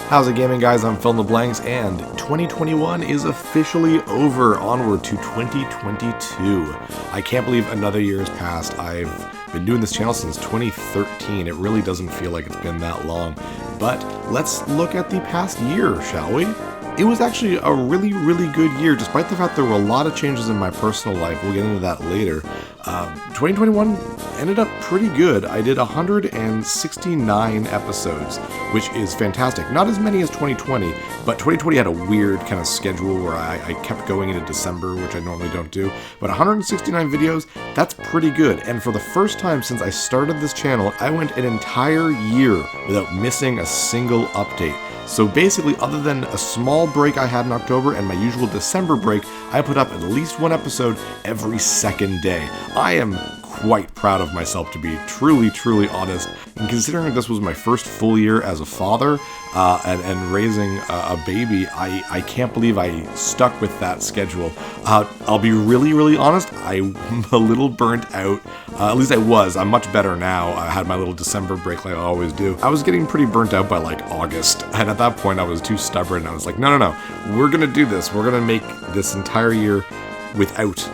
How's it gaming, guys? I'm Phil in the Blanks, and 2021 is officially over. Onward to 2022. I can't believe another year has passed. I've been doing this channel since 2013. It really doesn't feel like it's been that long. But let's look at the past year, shall we? It was actually a really good year, despite the fact there were a lot of changes in my personal life. We'll get into that later. 2021 ended up pretty good. I did 169 episodes, which is fantastic. Not as many as 2020, but 2020 had a weird kind of schedule where I kept going into December, which I normally don't do. But 169 videos, that's pretty good. And for the first time since I started this channel, I went an entire year without missing a single update. So basically, other than a small break I had in October and my usual December break, I put up at least one episode every second day. I am quite proud of myself, to be truly honest. And considering this was my first full year as a father and raising a baby, I can't believe I stuck with that schedule. I'll be really honest, I'm a little burnt out. At least I was. I'm much better now. I had my little December break like I always do. I was getting pretty burnt out by like August, and at that point I was too stubborn. I was like, no, we're gonna do this. We're gonna make this entire year without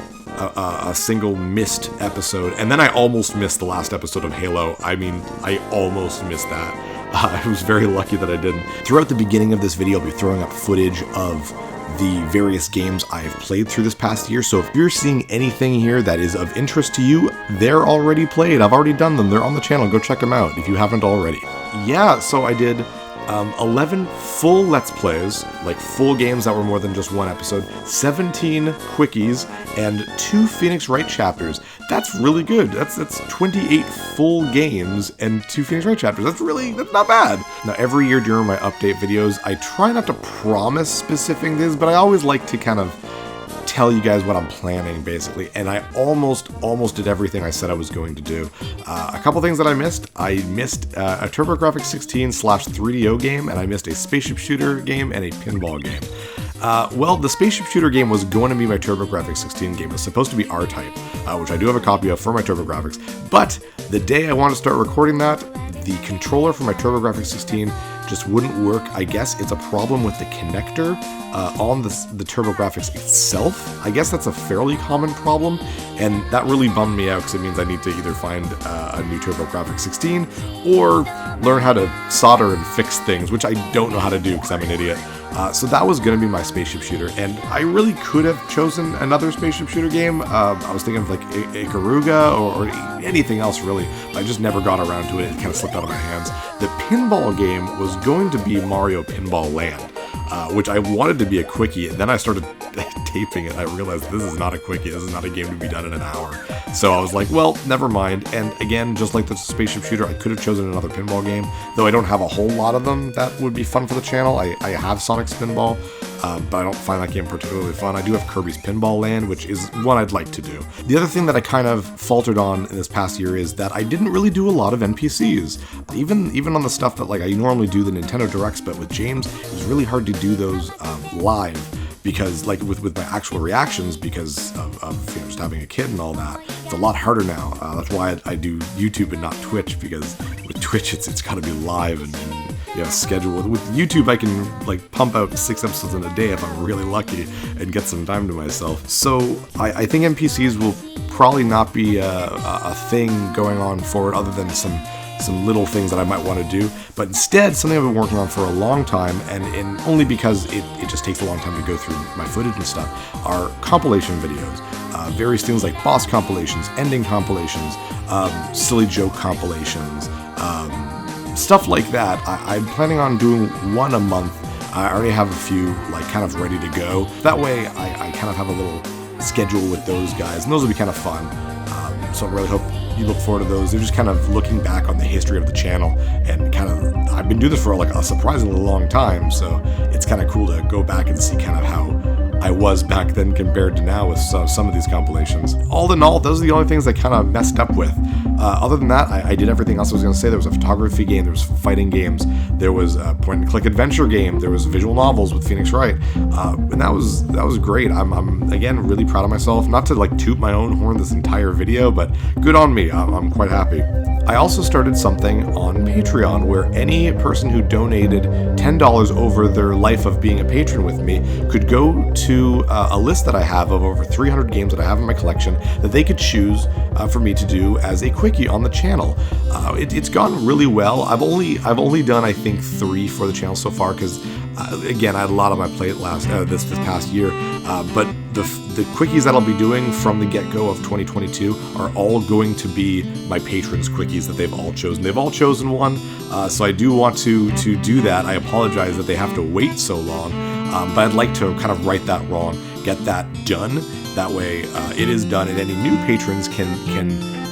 a single missed episode. And then I almost missed the last episode of Halo. I mean, I almost missed that. I was very lucky that I didn't. Throughout the beginning of this video, I'll be throwing up footage of the various games I've played through this past year. So if you're seeing anything here that is of interest to you, they're already played. I've already done them. They're on the channel. Go check them out if you haven't already. Yeah, so I did 11 full Let's Plays, like full games that were more than just one episode, 17 Quickies, and 2 Phoenix Wright chapters. That's really good. That's 28 full games and 2 Phoenix Wright chapters. That's not bad. Now, every year during my update videos, I try not to promise specific things, but I always like to kind of tell you guys what I'm planning, basically, and I almost did everything I said I was going to do. A couple things that I missed a TurboGrafx 16 / 3DO game, and I missed a spaceship shooter game and a pinball game. Well, the spaceship shooter game was going to be my TurboGrafx 16 game. It was supposed to be R-Type, which I do have a copy of for my TurboGrafx, but the day I wanted to start recording that, the controller for my TurboGrafx 16 just wouldn't work. I guess it's a problem with the connector on the TurboGrafx itself. I guess that's a fairly common problem, and that really bummed me out because it means I need to either find a new TurboGrafx 16 or learn how to solder and fix things, which I don't know how to do because I'm an idiot. So that was going to be my spaceship shooter, and I really could have chosen another spaceship shooter game. I was thinking of like Ikaruga or anything else really, but I just never got around to it. It kind of slipped out of my hands. The pinball game was going to be Mario Pinball Land, which I wanted to be a quickie, and then I started taping it. I realized this is not a quickie. This is not a game to be done in an hour. So I was like, well, never mind. And again, just like the spaceship shooter, I could have chosen another pinball game, though I don't have a whole lot of them that would be fun for the channel. I have Sonic Spinball, but I don't find that game particularly fun. I do have Kirby's Pinball Land, which is one I'd like to do. The other thing that I kind of faltered on in this past year is that I didn't really do a lot of NPCs. Even on the stuff that like I normally do the Nintendo Directs, but with James, it was really hard to do those live. Because like with my actual reactions, because of just having a kid and all that, it's a lot harder now. That's why I do YouTube and not Twitch, because with Twitch it's got to be live and you have a schedule. With YouTube I can like pump out 6 episodes in a day if I'm really lucky and get some time to myself. So I think NPCs will probably not be a thing going on forward, other than some little things that I might want to do, but instead something I've been working on for a long time, and only because it just takes a long time to go through my footage and stuff, are compilation videos. Various things like boss compilations, ending compilations, silly joke compilations, stuff like that. I'm planning on doing one a month. I already have a few like kind of ready to go. That way I kind of have a little schedule with those guys, and those will be kind of fun. So I really hope you look forward to those. They're just kind of looking back on the history of the channel, and kind of, I've been doing this for like a surprisingly long time, so it's kind of cool to go back and see kind of how I was back then compared to now with some of these compilations. All in all, those are the only things I kind of messed up with. Other than that, I did everything else I was going to say. There was a photography game, there was fighting games, there was a point-and-click adventure game, there was visual novels with Phoenix Wright, and that was great. I'm again really proud of myself. Not to like toot my own horn this entire video, but good on me. I'm quite happy. I also started something on Patreon where any person who donated $10 over their life of being a patron with me could go to a list that I have of over 300 games that I have in my collection that they could choose for me to do as a quickie on the channel. It's gone really well. I've only done I think 3 for the channel so far because again I had a lot on my plate this past year, but the quickies that I'll be doing from the get-go of 2022 are all going to be my patrons' quickies that they've all chosen. They've all chosen one, so I do want to do that. I apologize that they have to wait so long, but I'd like to kind of right that wrong, get that done. That way it is done, and any new patrons can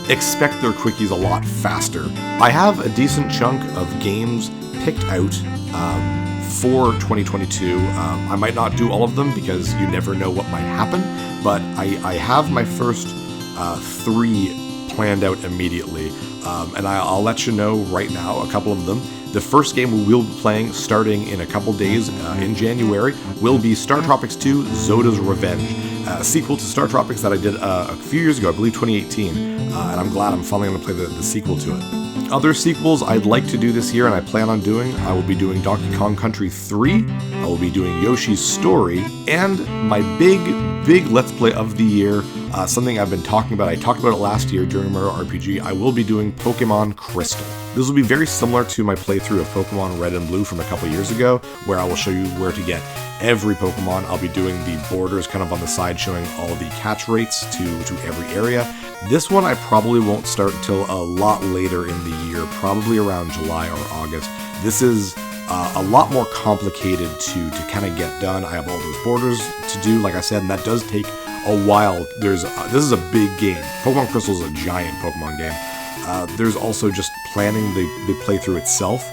expect their quickies a lot faster. I have a decent chunk of games picked out for 2022. I might not do all of them because you never know what might happen, but I have my first 3 planned out immediately, and I'll let you know right now a couple of them. The first game we'll be playing starting in a couple days in January will be Star Tropics 2 Zoda's Revenge, a sequel to Star Tropics that I did a few years ago, I believe 2018, and I'm glad I'm finally going to play the sequel to it. Other sequels I'd like to do this year and I plan on doing, I will be doing Donkey Kong Country 3, I will be doing Yoshi's Story, and my big Let's Play of the year, something I've been talking about. I talked about it last year during Mario RPG. I will be doing Pokemon Crystal. This will be very similar to my playthrough of Pokemon Red and Blue from a couple years ago, where I will show you where to get every Pokemon. I'll be doing the borders kind of on the side, showing all the catch rates to every area. This one I probably won't start until a lot later in the year, probably around July or August. This is a lot more complicated to kind of get done. I have all those borders to do, like I said, and that does take a while. This is a big game. Pokemon Crystal is a giant Pokemon game. There's also just planning the playthrough itself.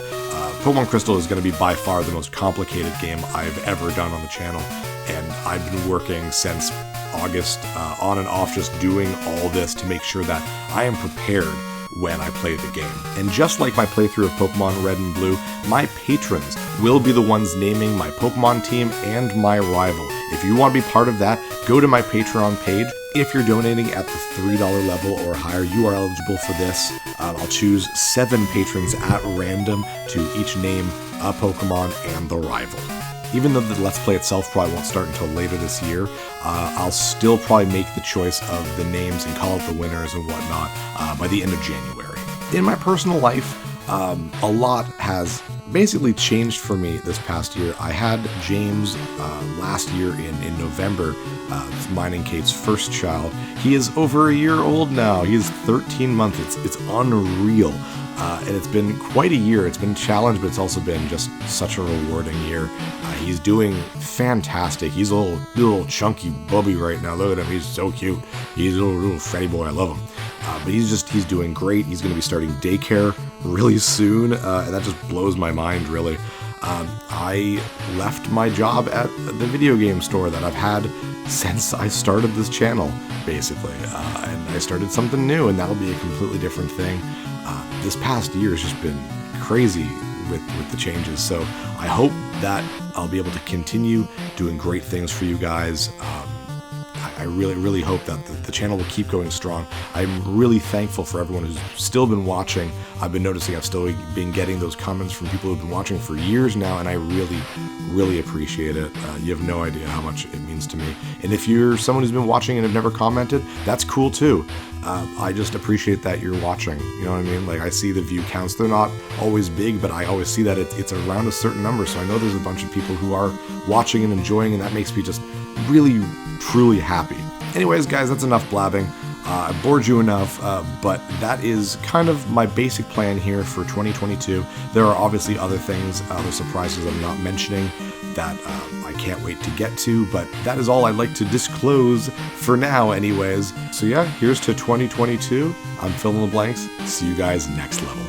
Pokemon Crystal is going to be by far the most complicated game I've ever done on the channel, and I've been working since August on and off just doing all this to make sure that I am prepared when I play the game. And just like my playthrough of Pokemon Red and Blue, my patrons will be the ones naming my Pokemon team and my rival. If you want to be part of that, go to my Patreon page. If you're donating at the $3 level or higher, you are eligible for this. I'll choose 7 patrons at random to each name a Pokemon and the rival. Even though the Let's Play itself probably won't start until later this year, I'll still probably make the choice of the names and call out the winners and whatnot by the end of January. In my personal life, a lot has basically changed for me this past year. I had James last year in November, mine and Kate's first child. He is over a year old now. He is 13 months. It's unreal. And it's been quite a year. It's been a challenge, but it's also been just such a rewarding year. He's doing fantastic. He's a little chunky bubby right now. Look at him. He's so cute. He's a little Freddy boy. I love him. But he's doing great. He's going to be starting daycare really soon, and that just blows my mind, really. I left my job at the video game store that I've had since I started this channel, basically, and I started something new, and that'll be a completely different thing. This past year has just been crazy with the changes, so I hope that I'll be able to continue doing great things for you guys. I really hope that the channel will keep going strong. I'm really thankful for everyone who's still been watching. I've been noticing I've still been getting those comments from people who've been watching for years now, and I really appreciate it. You have no idea how much it means to me. And if you're someone who's been watching and have never commented, that's cool too. I just appreciate that you're watching. You know what I mean? Like, I see the view counts. They're not always big, but I always see that it's around a certain number. So I know there's a bunch of people who are watching and enjoying, and that makes me just really, truly happy. Anyways, guys, that's enough blabbing. I bored you enough, but that is kind of my basic plan here for 2022. There are obviously other things, other surprises I'm not mentioning that I can't wait to get to, but that is all I'd like to disclose for now anyways. So yeah, here's to 2022. I'm filling the blanks. See you guys next level.